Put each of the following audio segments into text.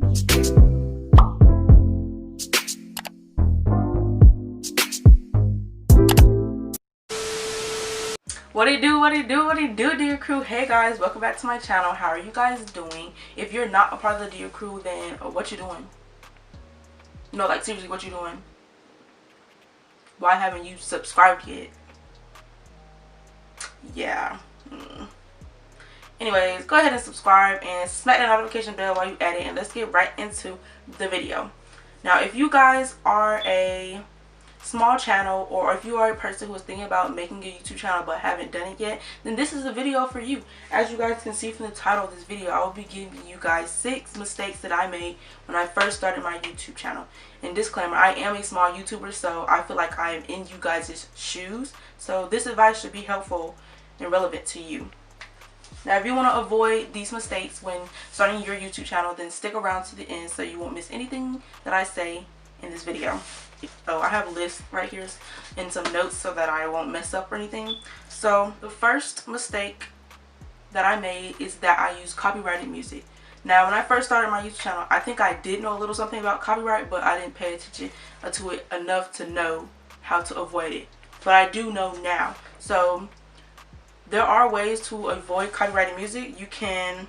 What it do, dear crew? Hey guys, welcome back to my channel. How are you guys doing? If you're not a part of the dear crew, then what you doing? No, like seriously, what you doing? Why haven't you subscribed yet? Yeah. Anyways, go ahead and subscribe and smack the notification bell while you at it, and let's get right into the video. Now, if you guys are a small channel, or if you are a person who is thinking about making a YouTube channel but haven't done it yet, then this is a video for you. As you guys can see from the title of this video, I will be giving you guys 6 mistakes that I made when I first started my YouTube channel. And disclaimer, I am a small YouTuber, so I feel like I am in you guys' shoes, so this advice should be helpful and relevant to you. Now, if you want to avoid these mistakes when starting your YouTube channel, then stick around to the end so you won't miss anything that I say in this video. So I have a list right here and some notes so that I won't mess up or anything. So the first mistake that I made is that I use copyrighted music. Now, when I first started my YouTube channel, I think I did know a little something about copyright, but I didn't pay attention to it enough to know how to avoid it. But I do know now. So there are ways to avoid copyrighted music. You can,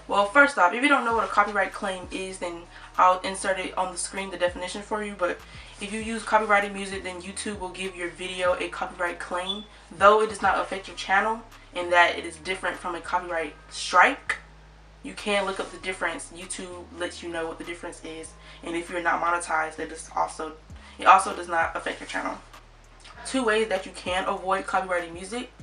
well, first off, if you don't know what a copyright claim is, then I'll insert it on the screen, the definition for you. But if you use copyrighted music, then YouTube will give your video a copyright claim, though it does not affect your channel in that it is different from a copyright strike. You can look up the difference. YouTube lets you know what the difference is, and if you're not monetized, it also does not affect your channel. 2 ways that you can avoid copyrighted music.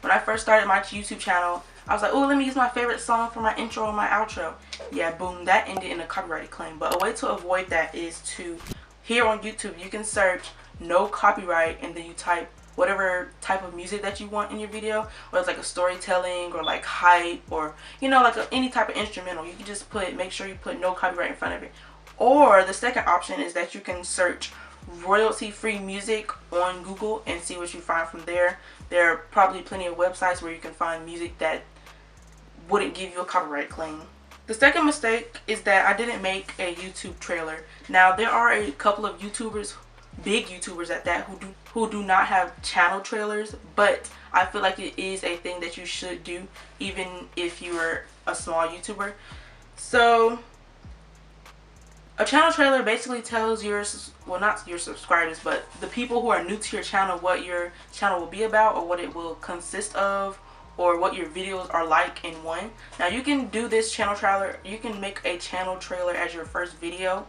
When I first started my YouTube channel, I was like, oh, let me use my favorite song for my intro and my outro. Yeah, boom, that ended in a copyrighted claim. But a way to avoid that is to, here on YouTube, you can search no copyright, and then you type whatever type of music that you want in your video, whether it's like a storytelling or like hype, or like any type of instrumental. You can just make sure you put no copyright in front of it. Or the second option is that you can search royalty-free music on Google and see what you find from there. There are probably plenty of websites where you can find music that wouldn't give you a copyright claim. The second mistake is that I didn't make a YouTube trailer. Now, there are a couple of YouTubers, big YouTubers at that, who do not have channel trailers, but I feel like it is a thing that you should do even if you are a small YouTuber. So a channel trailer basically tells your, well, not your subscribers, but the people who are new to your channel what your channel will be about, or what it will consist of, or what your videos are like in one. Now, you can do this channel trailer. You can make a channel trailer as your first video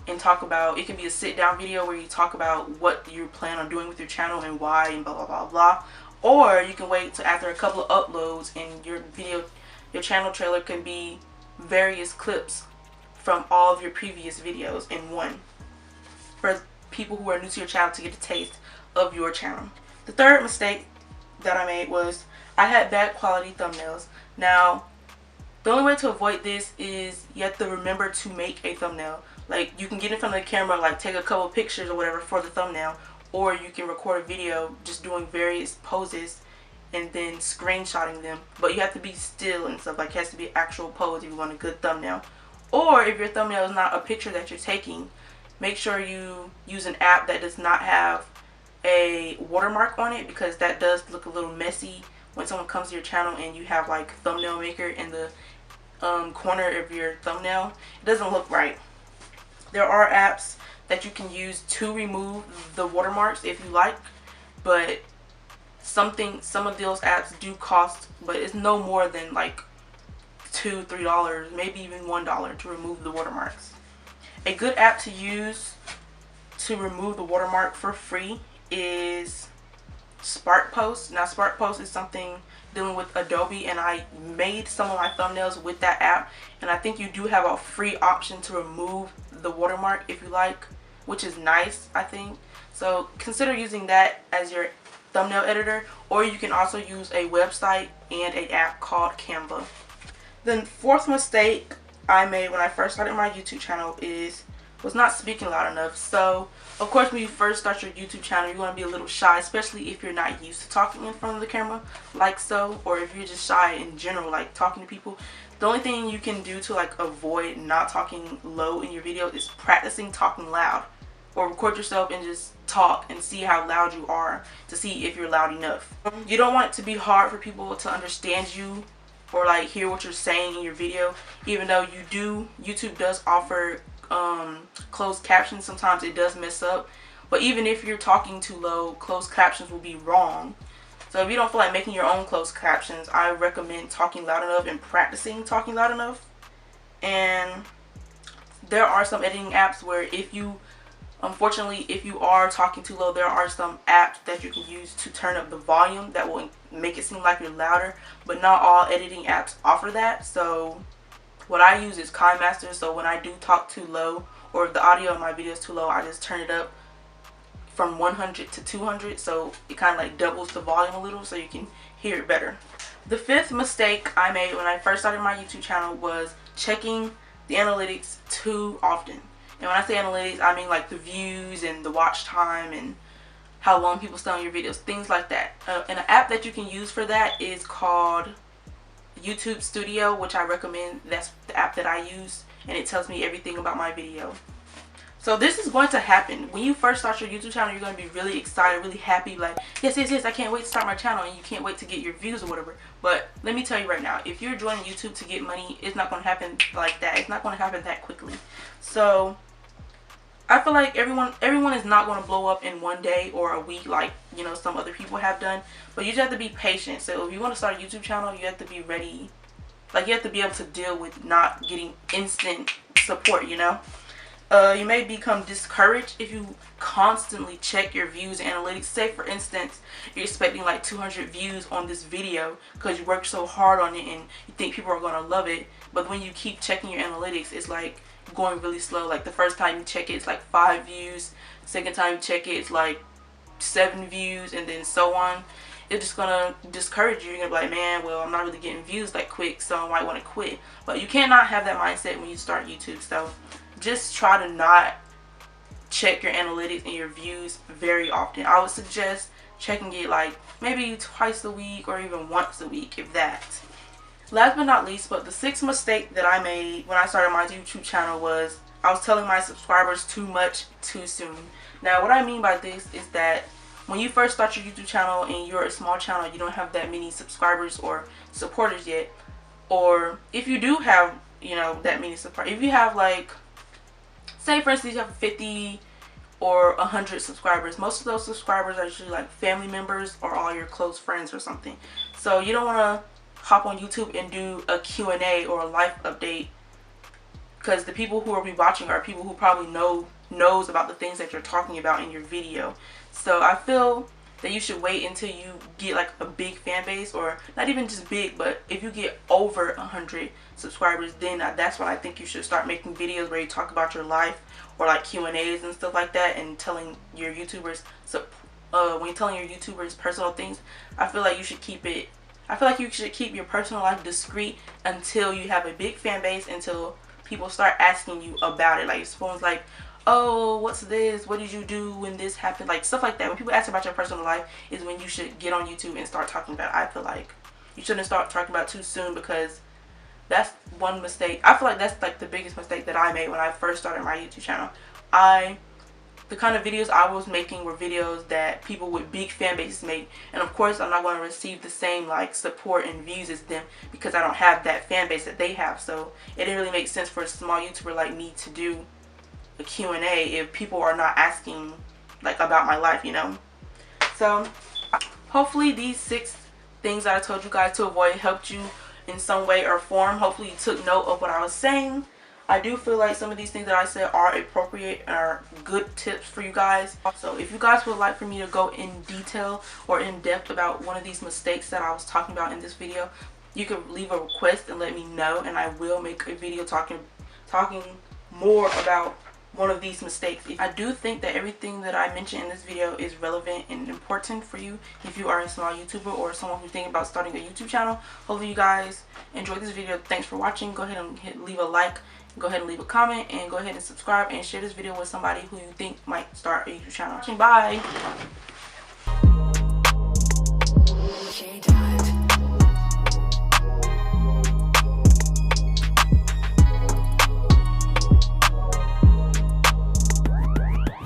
and talk about, it can be a sit down video where you talk about what you plan on doing with your channel and why and blah blah blah blah. Or you can wait till after a couple of uploads, and your channel trailer can be various clips from all of your previous videos in one, for people who are new to your channel to get a taste of your channel. The third mistake that I made was I had bad quality thumbnails. Now, the only way to avoid this is you have to remember to make a thumbnail. Like, you can get in front of the camera, like take a couple pictures or whatever for the thumbnail, or you can record a video just doing various poses and then screenshotting them. But you have to be still and stuff, like it has to be an actual pose if you want a good thumbnail. Or if your thumbnail is not a picture that you're taking, make sure you use an app that does not have a watermark on it, because that does look a little messy when someone comes to your channel and you have like thumbnail maker in the corner of your thumbnail. It doesn't look right. There are apps that you can use to remove the watermarks if you like, but some of those apps do cost, but it's no more than like $2, $3, maybe even $1 to remove the watermarks. A good app to use to remove the watermark for free is SparkPost. Now, SparkPost is something dealing with Adobe, and I made some of my thumbnails with that app, and I think you do have a free option to remove the watermark if you like, which is nice, I think. So consider using that as your thumbnail editor, or you can also use a website and an app called Canva. The fourth mistake I made when I first started my YouTube channel was not speaking loud enough. So, of course, when you first start your YouTube channel, you're going to be a little shy, especially if you're not used to talking in front of the camera like so, or if you're just shy in general, like talking to people. The only thing you can do to like avoid not talking low in your video is practicing talking loud, or record yourself and just talk and see how loud you are to see if you're loud enough. You don't want it to be hard for people to understand you or like hear what you're saying in your video, even though YouTube does offer closed captions. Sometimes it does mess up, but even if you're talking too low, closed captions will be wrong. So if you don't feel like making your own closed captions, I recommend talking loud enough and practicing talking loud enough. And there are some editing apps where unfortunately, if you are talking too low, there are some apps that you can use to turn up the volume that will make it seem like you're louder, but not all editing apps offer that. So what I use is KineMaster. So when I do talk too low, or if the audio in my video is too low, I just turn it up from 100 to 200, so it kind of like doubles the volume a little so you can hear it better. The fifth mistake I made when I first started my YouTube channel was checking the analytics too often. And when I say analytics, I mean like the views and the watch time and how long people stay on your videos, things like that. And an app that you can use for that is called YouTube Studio, which I recommend. That's the app that I use, and it tells me everything about my video. So this is going to happen. When you first start your YouTube channel, you're going to be really excited, really happy, like, yes, I can't wait to start my channel, and you can't wait to get your views or whatever. But let me tell you right now, if you're joining YouTube to get money, it's not going to happen like that. It's not going to happen that quickly. So I feel like everyone is not going to blow up in one day or a week like, you know, some other people have done. But you just have to be patient. So if you want to start a YouTube channel, you have to be ready. Like, you have to be able to deal with not getting instant support, you know. You may become discouraged if you constantly check your views and analytics. Say for instance, you're expecting like 200 views on this video because you worked so hard on it and you think people are going to love it, but when you keep checking your analytics, it's like going really slow. Like the first time you check it, it's like 5 views. Second time you check it, it's like 7 views, and then so on. It's just gonna discourage you. You're gonna be like, man, well, I'm not really getting views that quick, so I might want to quit. But you cannot have that mindset when you start YouTube. So just try to not check your analytics and your views very often. I would suggest checking it like maybe twice a week or even once a week, if that. Last but not least, but the sixth mistake that I made when I started my YouTube channel was I was telling my subscribers too much too soon. Now what I mean by this is that when you first start your YouTube channel and you're a small channel, you don't have that many subscribers or supporters yet, or if you do have, you know, that many supporters, if you have like, say for instance you have 50 or 100 subscribers, most of those subscribers are usually like family members or all your close friends or something. So you don't want to hop on YouTube and do a Q&A or a life update, because the people who will be watching are people who probably knows about the things that you're talking about in your video. So I feel that you should wait until you get like a big fan base, or not even just big, but if you get over 100 subscribers, then that's when I think you should start making videos where you talk about your life, or like Q&As and stuff like that, and telling your YouTubers, when you're telling your YouTubers personal things, I feel like you should keep your personal life discreet until you have a big fan base, until people start asking you about it. Like phones, like, oh, what's this, what did you do when this happened, like stuff like that. When people ask about your personal life is when you should get on YouTube and start talking about it. I feel like you shouldn't start talking about it too soon, because that's one mistake. I feel like that's like the biggest mistake that I made when I first started my YouTube channel. The kind of videos I was making were videos that people with big fan bases make, and of course I'm not going to receive the same like support and views as them because I don't have that fan base that they have. So it didn't really make sense for a small YouTuber like me to do a Q&A if people are not asking like about my life, you know. So hopefully these 6 things that I told you guys to avoid helped you in some way or form. Hopefully you took note of what I was saying. I do feel like some of these things that I said are appropriate, are good tips for you guys. So if you guys would like for me to go in detail or in depth about one of these mistakes that I was talking about in this video, you can leave a request and let me know, and I will make a video talking more about one of these mistakes. I do think that everything that I mentioned in this video is relevant and important for you if you are a small YouTuber or someone who's thinking about starting a YouTube channel. Hopefully you guys enjoyed this video. Thanks for watching. Go ahead and leave a like, go ahead and leave a comment, and go ahead and subscribe and share this video with somebody who you think might start a YouTube channel. Bye.